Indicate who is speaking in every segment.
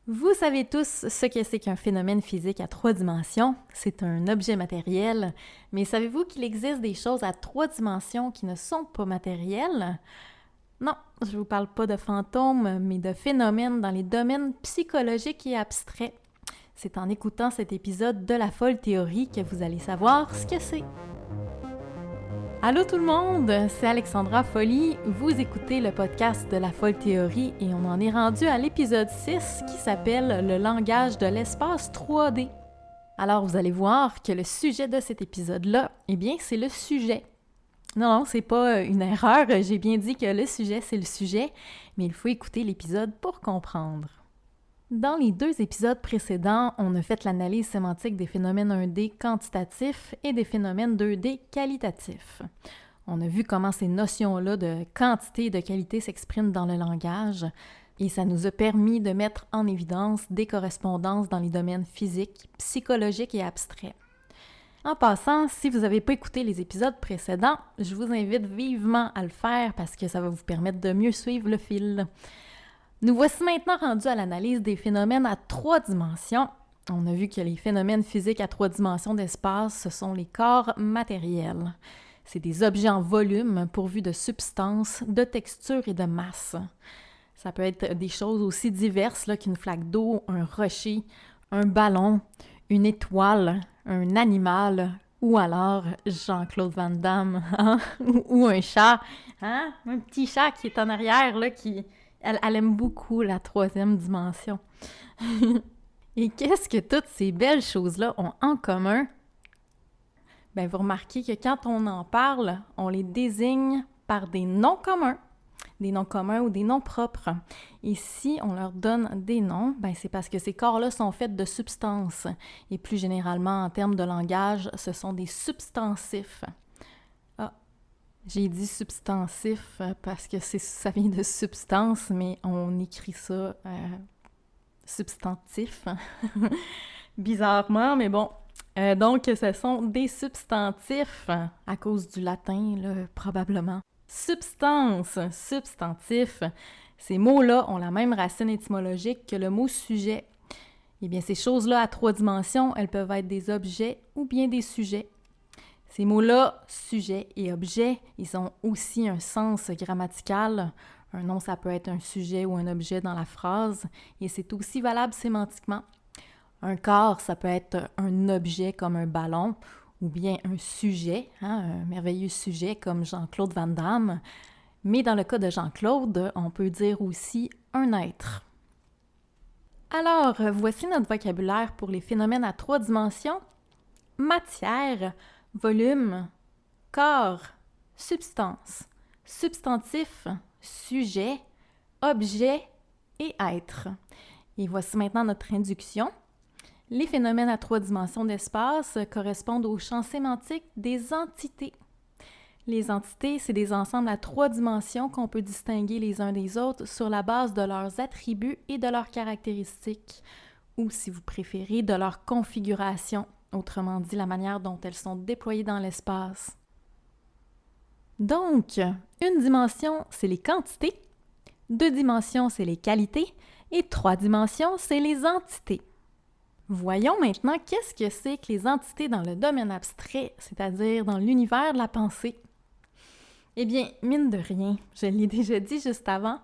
Speaker 1: Vous savez tous ce que c'est qu'un phénomène physique à trois dimensions. C'est un objet matériel, mais savez-vous qu'il existe des choses à trois dimensions qui ne sont pas matérielles? Non, je vous parle pas de fantômes, mais de phénomènes dans les domaines psychologiques et abstraits. C'est en écoutant cet épisode de la folle théorie que vous allez savoir ce que c'est. Allô tout le monde, c'est Alexandra Folly. Vous écoutez le podcast de la folle théorie et on en est rendu à l'épisode 6 qui s'appelle Le langage de l'espace 3D. Alors vous allez voir que le sujet de cet épisode-là, eh bien c'est le sujet. Non, c'est pas une erreur, j'ai bien dit que le sujet c'est le sujet, mais il faut écouter l'épisode pour comprendre. Dans les deux épisodes précédents, on a fait l'analyse sémantique des phénomènes 1D quantitatifs et des phénomènes 2D qualitatifs. On a vu comment ces notions-là de quantité et de qualité s'expriment dans le langage et ça nous a permis de mettre en évidence des correspondances dans les domaines physiques, psychologiques et abstraits. En passant, si vous n'avez pas écouté les épisodes précédents, je vous invite vivement à le faire parce que ça va vous permettre de mieux suivre le fil. Nous voici maintenant rendus à l'analyse des phénomènes à trois dimensions. On a vu que les phénomènes physiques à trois dimensions d'espace, ce sont les corps matériels. C'est des objets en volume pourvus de substance, de texture et de masse. Ça peut être des choses aussi diverses qu'une flaque d'eau, un rocher, un ballon, une étoile, un animal, ou alors Jean-Claude Van Damme, hein? ou un chat, hein? Un petit chat qui est en arrière, là, qui... Elle aime beaucoup la troisième dimension. Et qu'est-ce que toutes ces belles choses-là ont en commun? Bien, vous remarquez que quand on en parle, on les désigne par des noms communs ou des noms propres. Et si on leur donne des noms, bien, c'est parce que ces corps-là sont faits de substances. Et plus généralement, en termes de langage, ce sont des substantifs. J'ai dit substantif parce que ça vient de substance, mais on écrit ça substantif. Bizarrement, mais bon. Donc, ce sont des substantifs à cause du latin, là, probablement. Substance, substantif. Ces mots-là ont la même racine étymologique que le mot sujet. Eh bien, ces choses-là à trois dimensions, elles peuvent être des objets ou bien des sujets. Ces mots-là, sujet et objet, ils ont aussi un sens grammatical. Un nom, ça peut être un sujet ou un objet dans la phrase, et c'est aussi valable sémantiquement. Un corps, ça peut être un objet comme un ballon, ou bien un sujet, un merveilleux sujet comme Jean-Claude Van Damme. Mais dans le cas de Jean-Claude, on peut dire aussi un être. Alors, voici notre vocabulaire pour les phénomènes à trois dimensions. Matière, volume, corps, substance, substantif, sujet, objet et être. Et voici maintenant notre induction. Les phénomènes à trois dimensions d'espace correspondent au champ sémantique des entités. Les entités, c'est des ensembles à trois dimensions qu'on peut distinguer les uns des autres sur la base de leurs attributs et de leurs caractéristiques, ou si vous préférez, de leur configuration. Autrement dit, la manière dont elles sont déployées dans l'espace. Donc, une dimension, c'est les quantités, deux dimensions, c'est les qualités, et trois dimensions, c'est les entités. Voyons maintenant qu'est-ce que c'est que les entités dans le domaine abstrait, c'est-à-dire dans l'univers de la pensée. Eh bien, mine de rien, je l'ai déjà dit juste avant,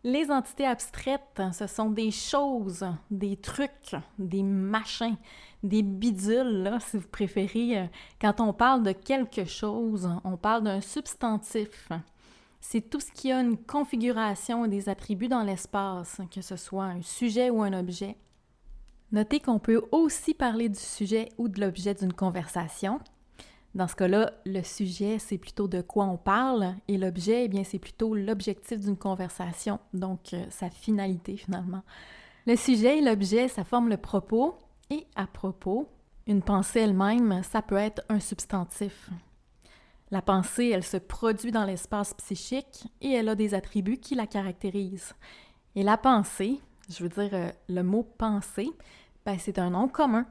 Speaker 1: les entités abstraites, ce sont des choses, des trucs, des machins, des bidules, là, si vous préférez. Quand on parle de quelque chose, on parle d'un substantif. C'est tout ce qui a une configuration et des attributs dans l'espace, que ce soit un sujet ou un objet. Notez qu'on peut aussi parler du sujet ou de l'objet d'une conversation. Dans ce cas-là, le sujet, c'est plutôt de quoi on parle et l'objet, eh bien, c'est plutôt l'objectif d'une conversation, donc sa finalité finalement. Le sujet et l'objet, ça forme le propos et à propos, une pensée elle-même, ça peut être un substantif. La pensée, elle se produit dans l'espace psychique et elle a des attributs qui la caractérisent. Et la pensée, je veux dire le mot pensée, ben, c'est un nom commun.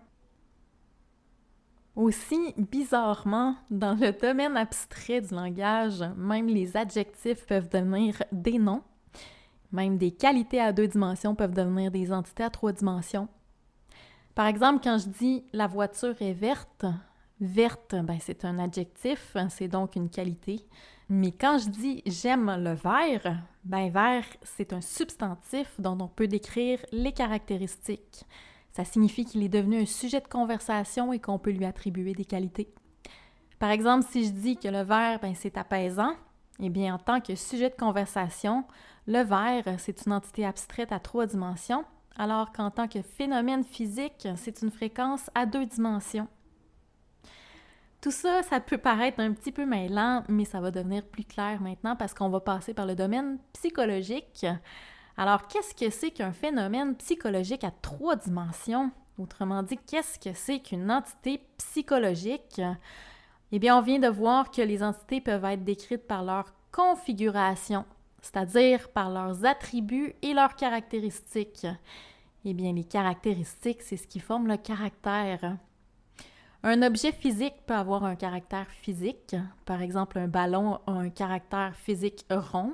Speaker 1: Aussi, bizarrement, dans le domaine abstrait du langage, même les adjectifs peuvent devenir des noms. Même des qualités à 2 dimensions peuvent devenir des entités à 3 dimensions. Par exemple, quand je dis « la voiture est verte », verte, c'est un adjectif, c'est donc une qualité. Mais quand je dis « j'aime le vert », vert, c'est un substantif dont on peut décrire les caractéristiques. Ça signifie qu'il est devenu un sujet de conversation et qu'on peut lui attribuer des qualités. Par exemple, si je dis que le vert, c'est apaisant, eh bien, en tant que sujet de conversation, le vert, c'est une entité abstraite à 3 dimensions, alors qu'en tant que phénomène physique, c'est une fréquence à 2 dimensions. Tout ça, ça peut paraître un petit peu mêlant, mais ça va devenir plus clair maintenant parce qu'on va passer par le domaine psychologique. Alors, qu'est-ce que c'est qu'un phénomène psychologique à 3 dimensions? Autrement dit, qu'est-ce que c'est qu'une entité psychologique? Eh bien, on vient de voir que les entités peuvent être décrites par leur configuration, c'est-à-dire par leurs attributs et leurs caractéristiques. Eh bien, les caractéristiques, c'est ce qui forme le caractère. Un objet physique peut avoir un caractère physique. Par exemple, un ballon a un caractère physique rond.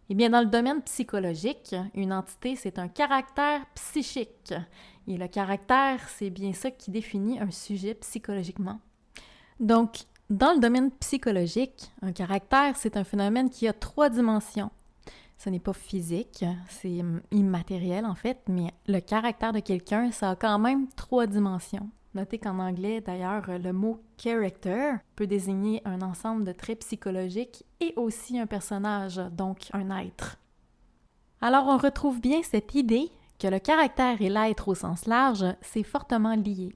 Speaker 1: Eh bien, dans le domaine psychologique, une entité, c'est un caractère psychique. Et le caractère, c'est bien ça qui définit un sujet psychologiquement. Donc, dans le domaine psychologique, un caractère, c'est un phénomène qui a 3 dimensions. Ce n'est pas physique, c'est immatériel en fait, mais le caractère de quelqu'un, ça a quand même 3 dimensions. Notez qu'en anglais, d'ailleurs, le mot « character » peut désigner un ensemble de traits psychologiques et aussi un personnage, donc un être. Alors, on retrouve bien cette idée que le caractère et l'être au sens large, c'est fortement lié.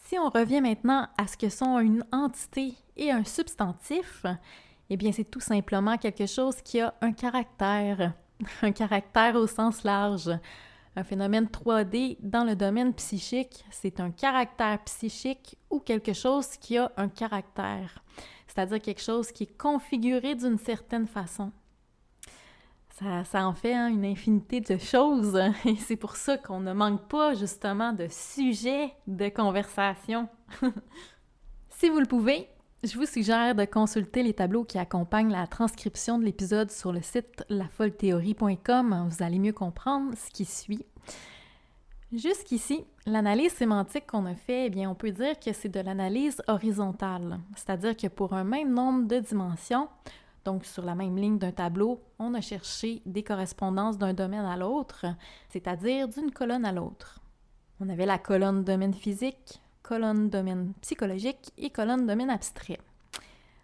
Speaker 1: Si on revient maintenant à ce que sont une entité et un substantif, eh bien, c'est tout simplement quelque chose qui a un caractère au sens large. Un phénomène 3D dans le domaine psychique, c'est un caractère psychique ou quelque chose qui a un caractère, c'est-à-dire quelque chose qui est configuré d'une certaine façon. Ça en fait une infinité de choses et c'est pour ça qu'on ne manque pas justement de sujets de conversation. Si vous le pouvez, je vous suggère de consulter les tableaux qui accompagnent la transcription de l'épisode sur le site lafollethéorie.com. Vous allez mieux comprendre ce qui suit. Jusqu'ici, l'analyse sémantique qu'on a fait, eh bien, on peut dire que c'est de l'analyse horizontale, c'est-à-dire que pour un même nombre de dimensions, donc sur la même ligne d'un tableau, on a cherché des correspondances d'un domaine à l'autre, c'est-à-dire d'une colonne à l'autre. On avait la colonne domaine physique, colonne domaine psychologique et colonne domaine abstrait.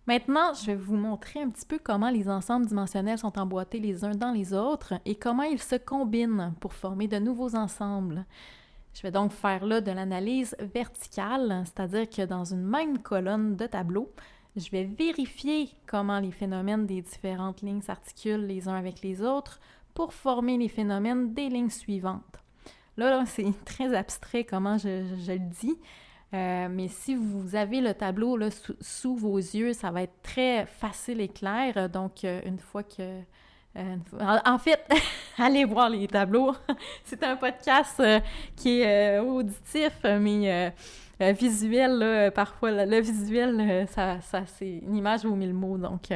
Speaker 1: Maintenant, je vais vous montrer un petit peu comment les ensembles dimensionnels sont emboîtés les uns dans les autres et comment ils se combinent pour former de nouveaux ensembles. Je vais donc faire là de l'analyse verticale, c'est-à-dire que dans une même colonne de tableau, je vais vérifier comment les phénomènes des différentes lignes s'articulent les uns avec les autres pour former les phénomènes des lignes suivantes. Là c'est très abstrait comment je le dis, mais si vous avez le tableau là, sous vos yeux, ça va être très facile et clair. Donc, une fois que... en fait, allez voir les tableaux. C'est un podcast qui est auditif, mais visuel. Là, parfois, le visuel, ça c'est une image vaut 1000 mots. Donc,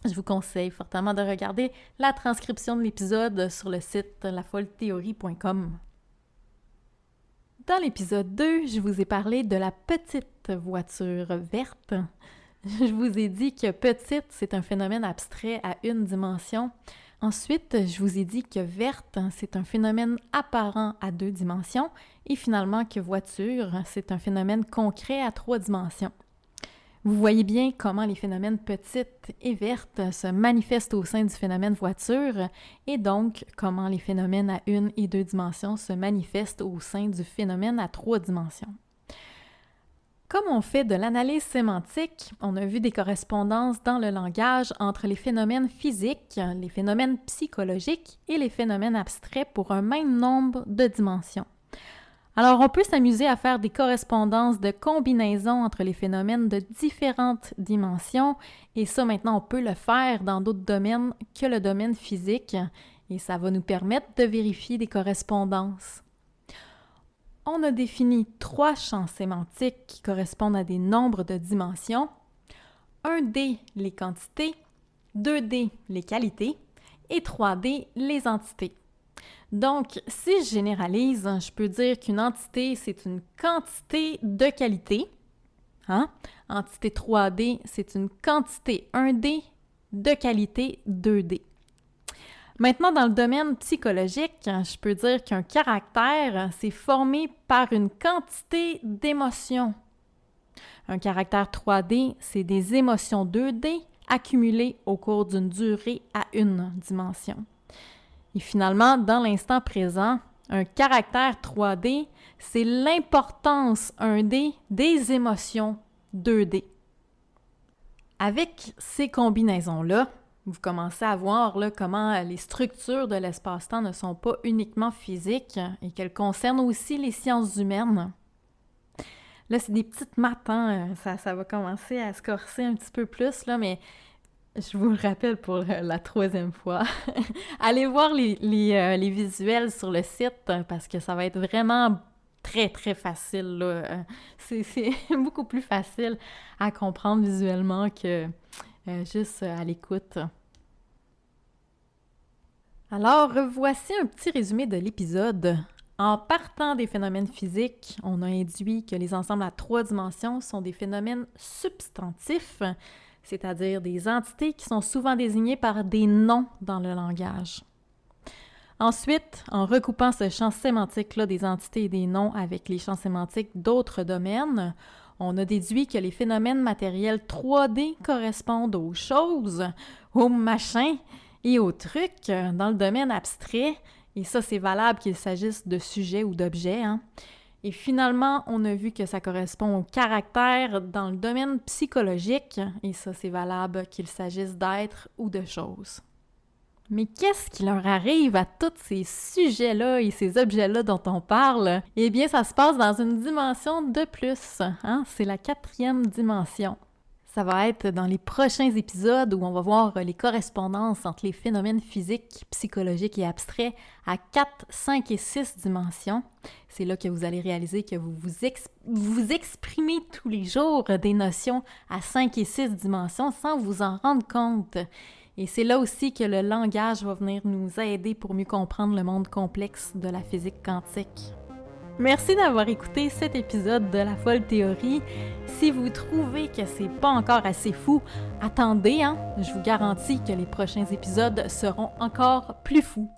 Speaker 1: je vous conseille fortement de regarder la transcription de l'épisode sur le site lafollethéorie.com. Dans l'épisode 2, je vous ai parlé de la petite voiture verte. Je vous ai dit que petite, c'est un phénomène abstrait à une dimension. Ensuite, je vous ai dit que verte, c'est un phénomène apparent à 2 dimensions. Et finalement, que voiture, c'est un phénomène concret à 3 dimensions. Vous voyez bien comment les phénomènes petite et verte se manifestent au sein du phénomène voiture et donc comment les phénomènes à 1 et 2 dimensions se manifestent au sein du phénomène à 3 dimensions. Comme on fait de l'analyse sémantique, on a vu des correspondances dans le langage entre les phénomènes physiques, les phénomènes psychologiques et les phénomènes abstraits pour un même nombre de dimensions. Alors, on peut s'amuser à faire des correspondances de combinaisons entre les phénomènes de différentes dimensions et ça, maintenant, on peut le faire dans d'autres domaines que le domaine physique et ça va nous permettre de vérifier des correspondances. On a défini 3 champs sémantiques qui correspondent à des nombres de dimensions. 1D, les quantités, 2D, les qualités et 3D, les entités. Donc, si je généralise, je peux dire qu'une entité, c'est une quantité de qualité. Entité 3D, c'est une quantité 1D de qualité 2D. Maintenant, dans le domaine psychologique, je peux dire qu'un caractère, c'est formé par une quantité d'émotions. Un caractère 3D, c'est des émotions 2D accumulées au cours d'une durée à une dimension. Et finalement, dans l'instant présent, un caractère 3D, c'est l'importance 1D des émotions 2D. Avec ces combinaisons-là, vous commencez à voir comment les structures de l'espace-temps ne sont pas uniquement physiques et qu'elles concernent aussi les sciences humaines. Là, c'est des petites maths, ça va commencer à se corser un petit peu plus, là, mais je vous le rappelle pour la 3e fois. Allez voir les visuels sur le site parce que ça va être vraiment très, très facile, là. C'est beaucoup plus facile à comprendre visuellement que juste à l'écoute. Alors, voici un petit résumé de l'épisode. En partant des phénomènes physiques, on a induit que les ensembles à 3 dimensions sont des phénomènes substantifs, c'est-à-dire des entités qui sont souvent désignées par des noms dans le langage. Ensuite, en recoupant ce champ sémantique-là des entités et des noms avec les champs sémantiques d'autres domaines, on a déduit que les phénomènes matériels 3D correspondent aux choses, aux machins et aux trucs dans le domaine abstrait, et ça, c'est valable qu'il s'agisse de sujets ou d'objets. Et finalement, on a vu que ça correspond au caractère dans le domaine psychologique, et ça, c'est valable qu'il s'agisse d'êtres ou de choses. Mais qu'est-ce qui leur arrive à tous ces sujets-là et ces objets-là dont on parle? Eh bien, ça se passe dans une dimension de plus. C'est la 4e dimension. Ça va être dans les prochains épisodes où on va voir les correspondances entre les phénomènes physiques, psychologiques et abstraits à 4, 5 et 6 dimensions. C'est là que vous allez réaliser que vous exprimez tous les jours des notions à 5 et 6 dimensions sans vous en rendre compte. Et c'est là aussi que le langage va venir nous aider pour mieux comprendre le monde complexe de la physique quantique. Merci d'avoir écouté cet épisode de La Folle Théorie. Si vous trouvez que c'est pas encore assez fou, attendez, je vous garantis que les prochains épisodes seront encore plus fous.